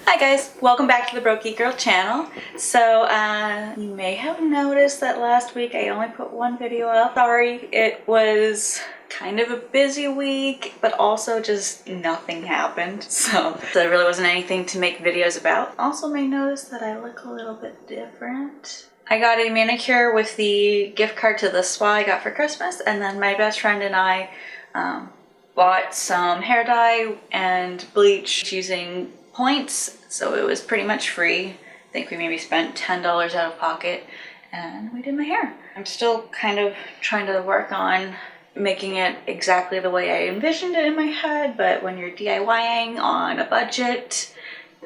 Hi guys, welcome back to the Broke Geek Girl channel. So you may have noticed that last week I only put one video up. Sorry, it was kind of a busy week, but also just nothing happened. So there really wasn't anything to make videos about. Also may notice that I look a little bit different. I got a manicure with the gift card to the spa I got for Christmas, and then my best friend and I bought some hair dye and bleach using points, so it was pretty much free. I think we maybe spent $10 out of pocket, and we did my hair. I'm still kind of trying to work on making it exactly the way I envisioned it in my head, but when you're DIYing on a budget,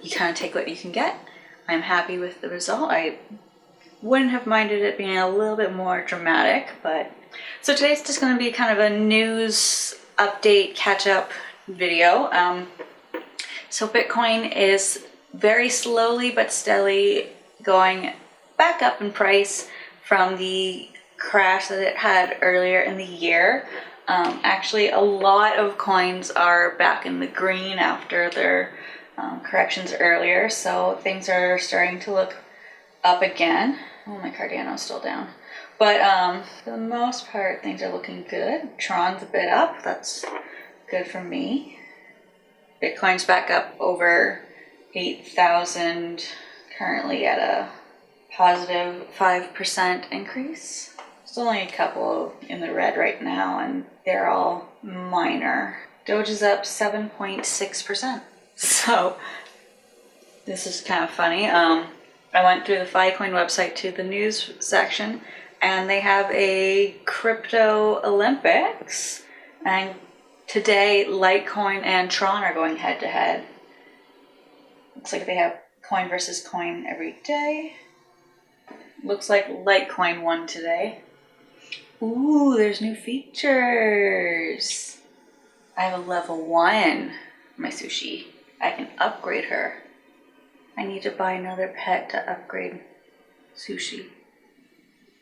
you kind of take what you can get. I'm happy with the result. I wouldn't have minded it being a little bit more dramatic, but so today's just going to be kind of a news update catch-up video. So Bitcoin is very slowly but steadily going back up in price from the crash that it had earlier in the year. Actually, a lot of coins are back in the green after their corrections earlier, so things are starting to look up again. Oh, my Cardano's still down. But for the most part, things are looking good. Tron's a bit up. That's good for me. Bitcoin's back up over 8,000, currently at a positive 5% increase. Still only a couple in the red right now, and they're all minor. Doge is up 7.6%. So this is kind of funny. I went through the ficoin website to the news section, and they have a crypto Olympics, and today Litecoin and Tron are going head to head. Looks like they have coin versus coin every day. Looks like Litecoin won today. Ooh, there's new features. I have a level 1, my sushi. I can upgrade her. I need to buy another pet to upgrade sushi.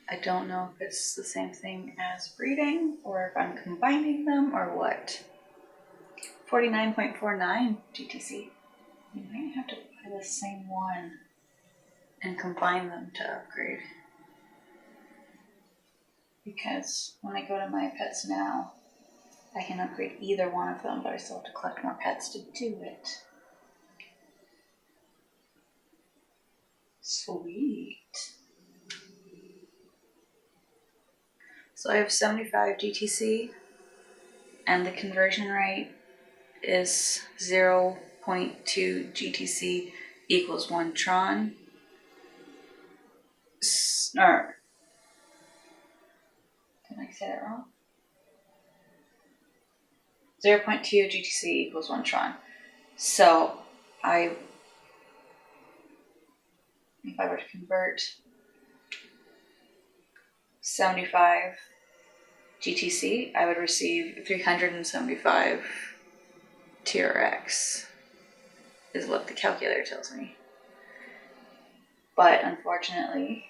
I don't know if it's the same thing as breeding, or if I'm combining them, or what. 49.49 GTC. You might have to buy the same one and combine them to upgrade. Because when I go to my pets now, I can upgrade either one of them, but I still have to collect more pets to do it. Sweet. So I have 75 GTC, and the conversion rate is 0.2 GTC equals 1 Tron. Did I say that wrong? 0.2 GTC equals 1 Tron. So if I were to convert 75 GTC, I would receive 375 TRX, is what the calculator tells me. But unfortunately,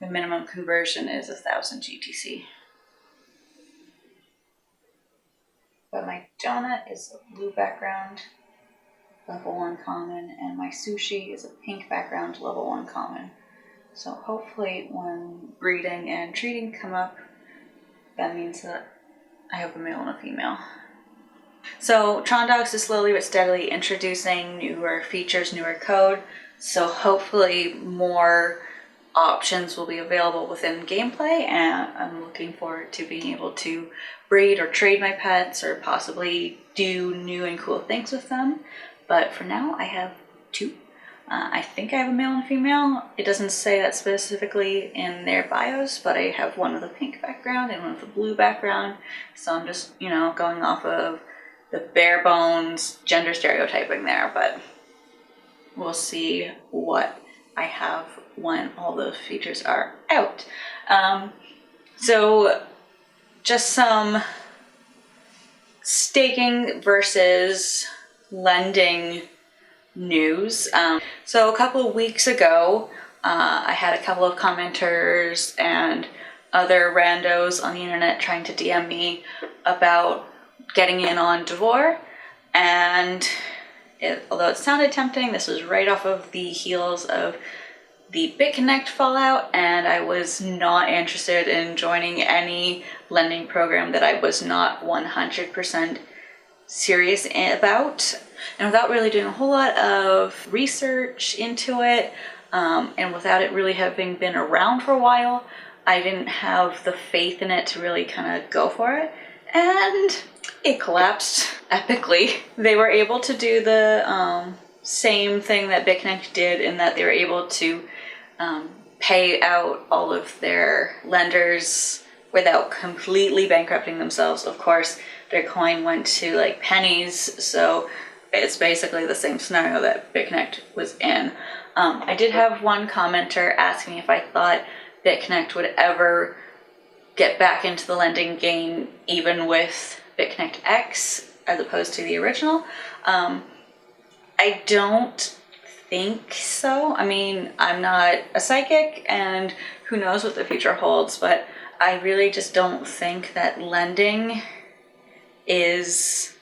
the minimum conversion is 1,000 GTC. But my donut is a blue background, level 1 common, and my sushi is a pink background, level 1 common. So hopefully when breeding and treating come up, that means that I have a male and a female. So Trondogs is slowly but steadily introducing newer features, newer code. So hopefully more options will be available within gameplay, and I'm looking forward to being able to breed or trade my pets, or possibly do new and cool things with them. But for now, I have 2. I think I have a male and a female. It doesn't say that specifically in their bios, but I have one with a pink background and one with a blue background. So I'm just, going off of the bare bones gender stereotyping there, but we'll see what I have when all those features are out. So just some staking versus lending news. So a couple of weeks ago, I had a couple of commenters and other randos on the internet trying to DM me about getting in on Devore, and And although it sounded tempting, this was right off of the heels of the BitConnect fallout, and I was not interested in joining any lending program that I was not 100% serious about. And without really doing a whole lot of research into it, and without it really having been around for a while, I didn't have the faith in it to really kind of go for it. And it collapsed epically. They were able to do the same thing that BitConnect did, in that they were able to pay out all of their lenders without completely bankrupting themselves. Of course, their coin went to like pennies, so it's basically the same scenario that BitConnect was in. I did have one commenter asking if I thought BitConnect would ever get back into the lending game, even with BitConnect X as opposed to the original. I don't think so. I mean, I'm not a psychic, and who knows what the future holds, but I really just don't think that lending is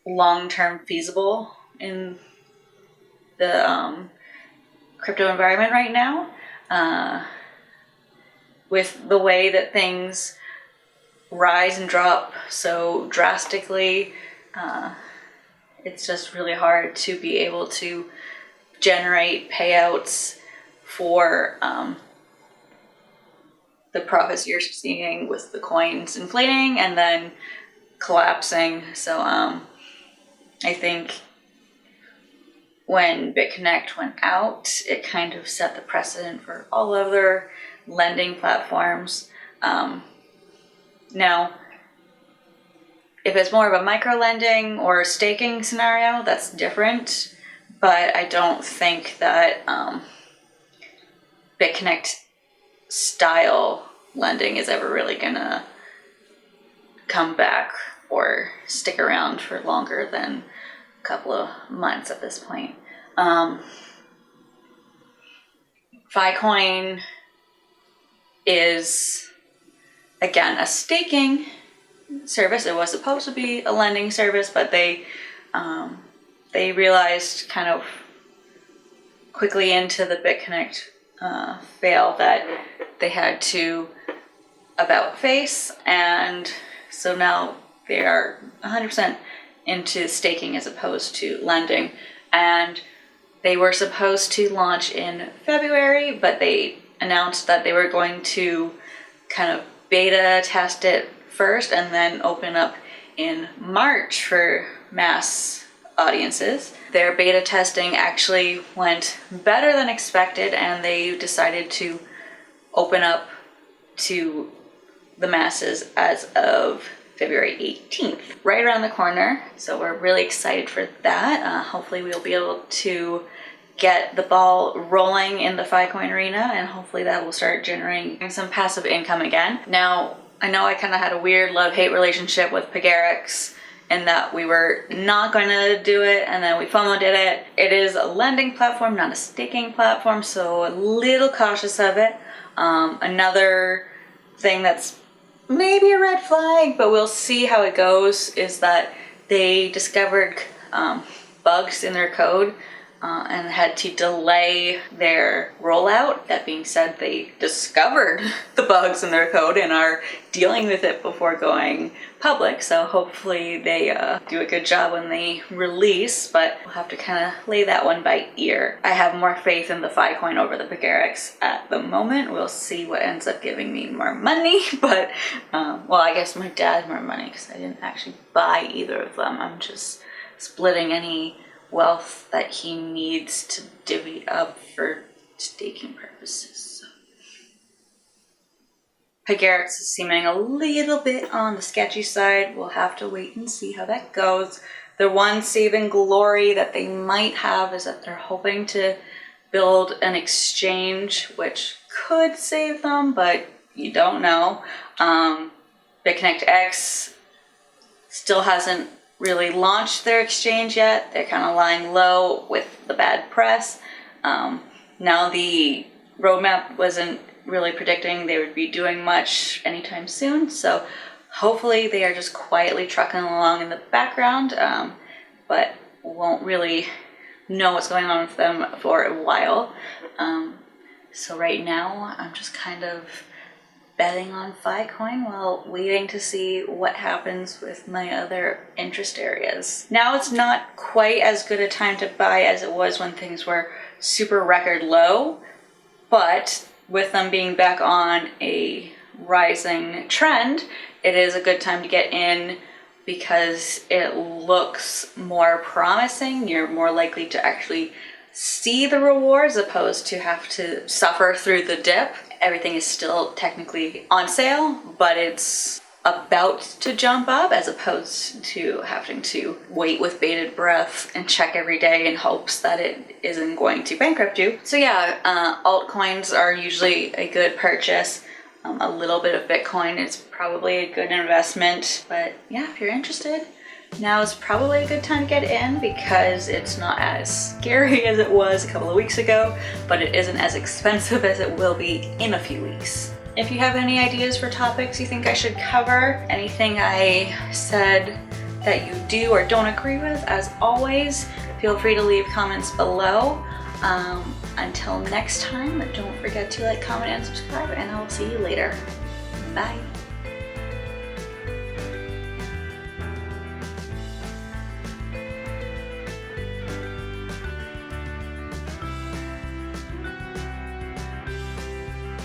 long-term feasible in the crypto environment right now. With the way that things rise and drop so drastically, it's just really hard to be able to generate payouts for the profits you're seeing with the coins inflating and then collapsing. So I think when BitConnect went out, it kind of set the precedent for all other lending platforms. Now, if it's more of a micro lending or staking scenario, that's different, but I don't think that BitConnect style lending is ever really gonna come back or stick around for longer than a couple of months at this point. Ficoin is, again, a staking service. It was supposed to be a lending service, but they realized kind of quickly into the BitConnect fail that they had to about face, and so now they are 100% into staking as opposed to lending. And they were supposed to launch in February, but they announced that they were going to kind of beta test it first and then open up in March for mass audiences. Their beta testing actually went better than expected, and they decided to open up to the masses as of February 18th, right around the corner. So we're really excited for that. Hopefully we'll be able to get the ball rolling in the Ficoin arena, and hopefully that will start generating some passive income again. Now, I know I kind of had a weird love-hate relationship with pagarex, in that we were not going to do it, and then we FOMO did it. It is a lending platform, not a staking platform, so a little cautious of it. Another thing that's maybe a red flag, but we'll see how it goes, is that they discovered bugs in their code and had to delay their rollout. That being said, they discovered the bugs in their code and are dealing with it before going public, so hopefully they do a good job when they release, but we'll have to kind of lay that one by ear. I have more faith in the Ficoin over the pagarex at the moment. We'll see what ends up giving me more money, but well, I guess my dad more money because I didn't actually buy either of them. I'm just splitting any wealth that he needs to divvy up for staking purposes. So. Pagarex is seeming a little bit on the sketchy side. We'll have to wait and see how that goes. The one saving glory that they might have is that they're hoping to build an exchange, which could save them, but you don't know. BitConnect X still hasn't really launched their exchange yet. They're kind of lying low with the bad press. Now the roadmap wasn't really predicting they would be doing much anytime soon, so Hopefully they are just quietly trucking along in the background, but won't really know what's going on with them for a while. So right now I'm just kind of betting on ficoin while waiting to see what happens with my other interest areas. Now it's not quite as good a time to buy as it was when things were super record low, but with them being back on a rising trend, it is a good time to get in because it looks more promising. You're more likely to actually see the rewards opposed to have to suffer through the dip. Everything is still technically on sale, but it's about to jump up as opposed to having to wait with bated breath and check every day in hopes that it isn't going to bankrupt you. So yeah, altcoins are usually a good purchase. A little bit of Bitcoin is probably a good investment, but yeah, if you're interested, now is probably a good time to get in because it's not as scary as it was a couple of weeks ago, but it isn't as expensive as it will be in a few weeks. If you have any ideas for topics you think I should cover, anything I said that you do or don't agree with, as always, feel free to leave comments below. Until next time, don't forget to like, comment, and subscribe, and I'll see you later. Bye.